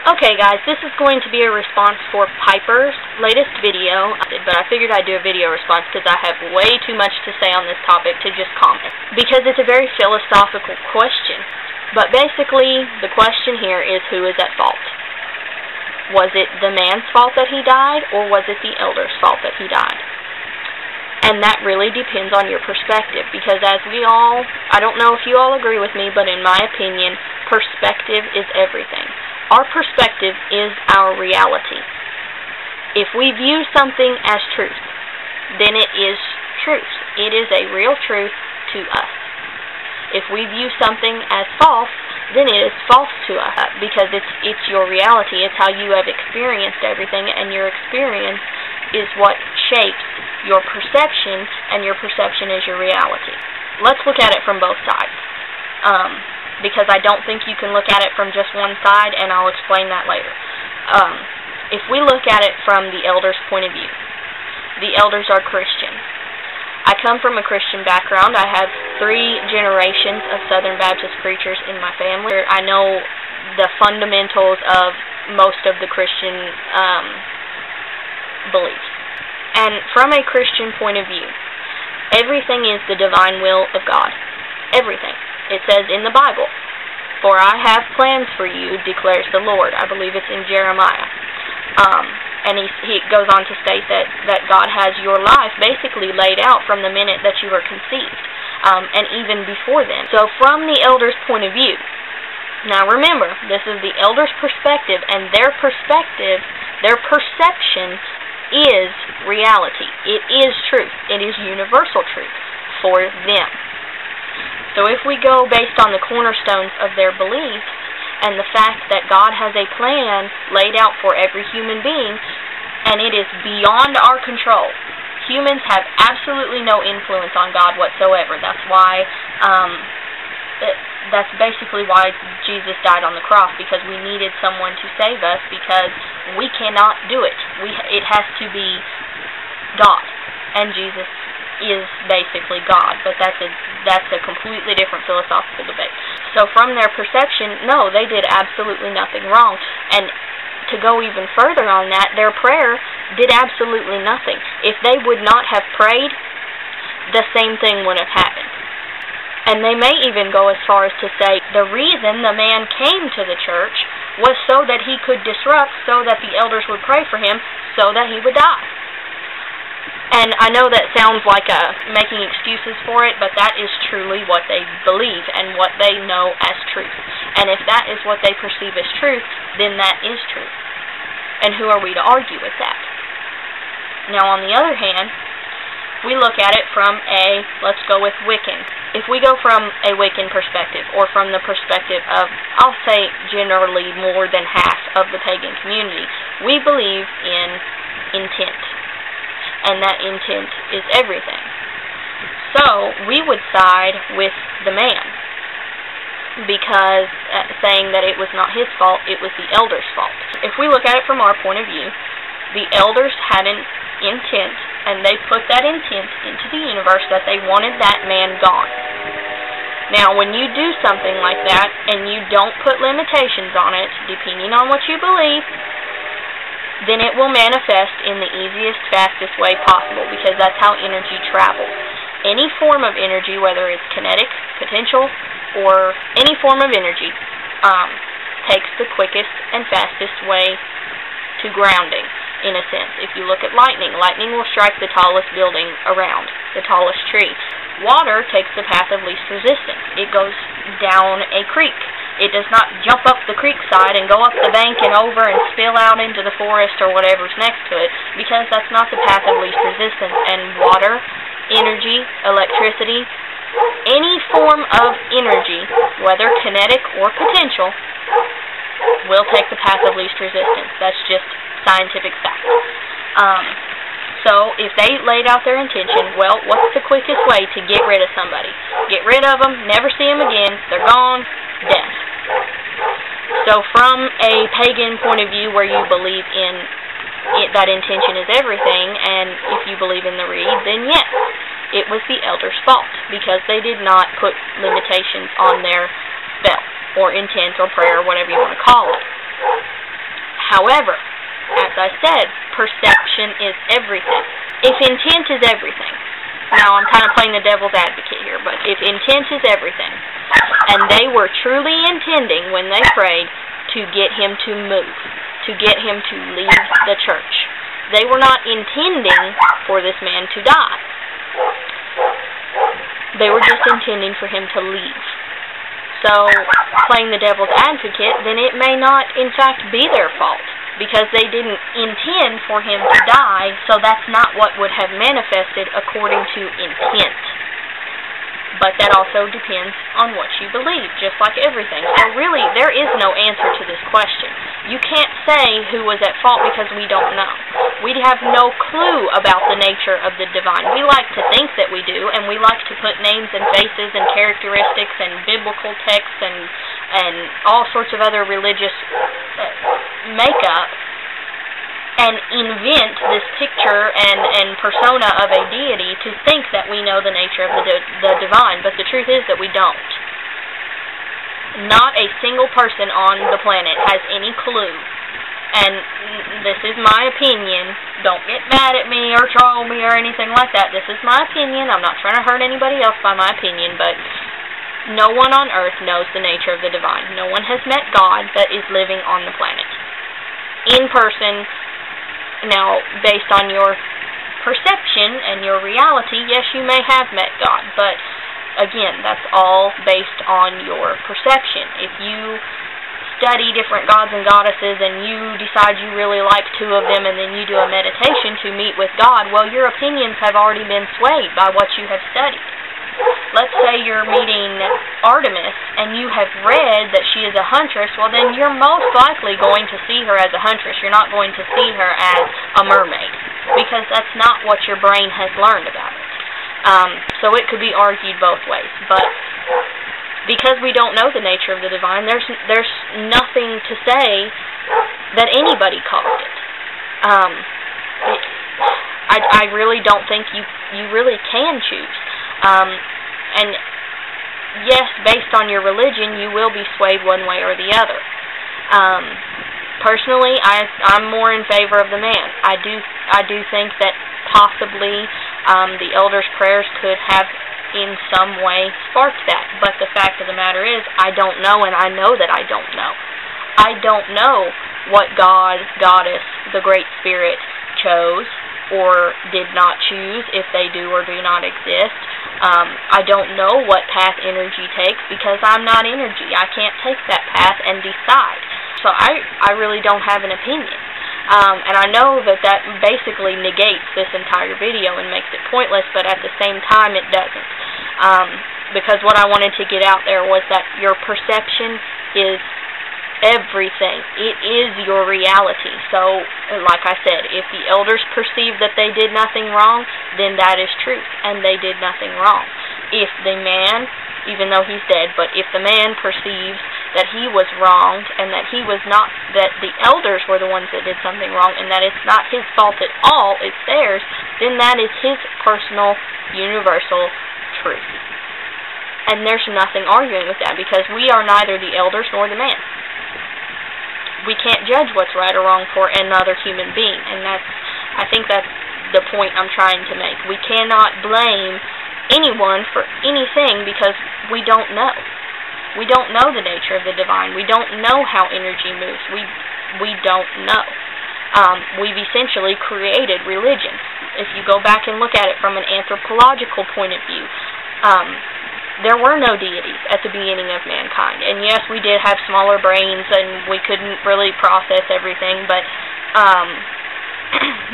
Okay guys, this is going to be a response for Pyper's latest video, but I figured I'd do a video response because I have way too much to say on this topic to just comment. Because it's a very philosophical question. But basically, the question here is, who is at fault? Was it the man's fault that he died, or was it the elder's fault that he died? And that really depends on your perspective, because as we all, I don't know if you all agree with me, but in my opinion, perspective is everything. Our perspective is our reality. If we view something as truth, then it is truth. It is a real truth to us. If we view something as false, then it is false to us, because it's your reality. It's how you have experienced everything, and your experience is what shapes your perception, and your perception is your reality. Let's look at it from both sides. Because I don't think you can look at it from just one side, and I'll explain that later. If we look at it from the elders' point of view, the elders are Christian. I come from a Christian background. I have 3 generations of Southern Baptist preachers in my family. I know the fundamentals of most of the Christian beliefs. And from a Christian point of view, everything is the divine will of God. Everything. It says in the Bible, "For I have plans for you, declares the Lord." I believe it's in Jeremiah. And he goes on to state that God has your life basically laid out from the minute that you were conceived, and even before then. So from the elders' point of view, now remember, this is the elders' perspective, and their perspective, their perception is reality. It is truth. It is universal truth for them. So if we go based on the cornerstones of their beliefs, and the fact that God has a plan laid out for every human being, and it is beyond our control. Humans have absolutely no influence on God whatsoever. That's why, that's basically why Jesus died on the cross, because we needed someone to save us, because we cannot do it. It has to be God, and Jesus is basically God, but that's a completely different philosophical debate. So from their perception, no, they did absolutely nothing wrong. And to go even further on that, their prayer did absolutely nothing. If they would not have prayed, the same thing would have happened. And they may even go as far as to say the reason the man came to the church was so that he could disrupt, so that the elders would pray for him, so that he would die. And I know that sounds like making excuses for it, but that is truly what they believe and what they know as truth. And if that is what they perceive as truth, then that is truth. And who are we to argue with that? Now, on the other hand, we look at it from let's go with Wiccan. If we go from a Wiccan perspective, or from the perspective of, I'll say generally more than half of the pagan community, we believe in intent. And that intent is everything. So, we would side with the man, because saying that it was not his fault, it was the elders' fault. If we look at it from our point of view, the elders had an intent, and they put that intent into the universe that they wanted that man gone. Now, when you do something like that, and you don't put limitations on it, depending on what you believe, then it will manifest in the easiest, fastest way possible, because that's how energy travels. Any form of energy, whether it's kinetic, potential, or any form of energy, takes the quickest and fastest way to grounding, in a sense. If you look at lightning, lightning will strike the tallest building around, the tallest tree. Water takes the path of least resistance. It goes down a creek. It does not jump up the creek side and go up the bank and over and spill out into the forest or whatever's next to it, because that's not the path of least resistance. And water, energy, electricity, any form of energy, whether kinetic or potential, will take the path of least resistance. That's just scientific fact. So, if they laid out their intention, well, what's the quickest way to get rid of somebody? Get rid of them, never see them again, they're gone, death. So, from a pagan point of view, where you believe in that intention is everything, and if you believe in the reed, then yes, it was the elders' fault, because they did not put limitations on their spell, or intent, or prayer, whatever you want to call it. However, as I said, perception is everything. If intent is everything, now I'm kind of playing the devil's advocate here, but if intent is everything, and they were truly intending when they prayed to get him to move, to get him to leave the church, they were not intending for this man to die. They were just intending for him to leave. So, playing the devil's advocate, then it may not, in fact, be their fault, because they didn't intend for him to die, so that's not what would have manifested according to intent. But that also depends on what you believe, just like everything. So really, there is no answer to this question. You can't say who was at fault because we don't know. We have no clue about the nature of the divine. We like to think that we do, and we like to put names and faces and characteristics and biblical texts and all sorts of other religious makeup and invent this picture and persona of a deity to think that we know the nature of the divine, but the truth is that we don't. Not a single person on the planet has any clue, and this is my opinion. Don't get mad at me or troll me or anything like that. This is my opinion. I'm not trying to hurt anybody else by my opinion, but no one on earth knows the nature of the divine. No one has met God that is living on the planet in person. Now, based on your perception and your reality, yes, you may have met God, but again, that's all based on your perception. If you study different gods and goddesses and you decide you really like two of them and then you do a meditation to meet with God, well, your opinions have already been swayed by what you have studied. Let's say you're meeting Artemis and you have read that she is a huntress, well then you're most likely going to see her as a huntress. You're not going to see her as a mermaid, because that's not what your brain has learned about it. So it could be argued both ways, but because we don't know the nature of the divine, there's nothing to say that anybody caused it. I really don't think you really can choose. And yes, based on your religion, you will be swayed one way or the other. Personally, I'm more in favor of the man. I do think that possibly the elders' prayers could have in some way sparked that. But the fact of the matter is, I don't know, and I know that I don't know. I don't know what God, goddess, the Great Spirit chose or did not choose, if they do or do not exist. I don't know what path energy takes because I'm not energy. I can't take that path and decide. So I really don't have an opinion. And I know that basically negates this entire video and makes it pointless, but at the same time it doesn't. Because what I wanted to get out there was that your perception is everything. It is your reality. So, like I said, if the elders perceive that they did nothing wrong, then that is truth, and they did nothing wrong. If the man, even though he's dead, but if the man perceives that he was wronged, and that he was not, that the elders were the ones that did something wrong, and that it's not his fault at all, it's theirs, then that is his personal, universal truth. And there's nothing arguing with that, because we are neither the elders nor the man. We can't judge what's right or wrong for another human being, and I think that's the point I'm trying to make. We cannot blame anyone for anything because we don't know. We don't know the nature of the divine. We don't know how energy moves. We don't know. We've essentially created religion. If you go back and look at it from an anthropological point of view, there were no deities at the beginning of mankind. And yes, we did have smaller brains and we couldn't really process everything, but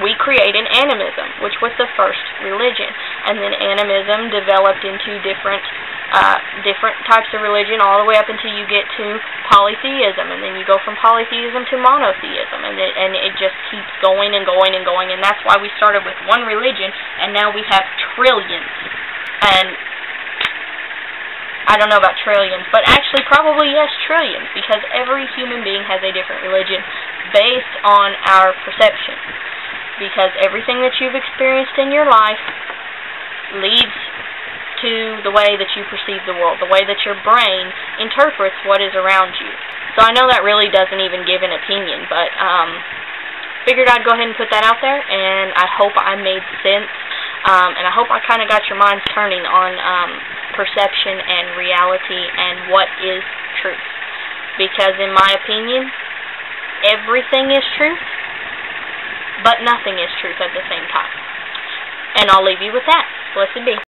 we created animism, which was the first religion. And then animism developed into different types of religion all the way up until you get to polytheism, and then you go from polytheism to monotheism, and it just keeps going and going and going, and that's why we started with one religion, and now we have trillions. And I don't know about trillions, but actually probably yes, trillions, because every human being has a different religion based on our perception. Because everything that you've experienced in your life leads to the way that you perceive the world, the way that your brain interprets what is around you. So I know that really doesn't even give an opinion, but figured I'd go ahead and put that out there, and I hope I made sense, and I hope I kind of got your minds turning on perception and reality and what is truth. Because in my opinion, everything is truth, but nothing is truth at the same time. And I'll leave you with that. Blessed be.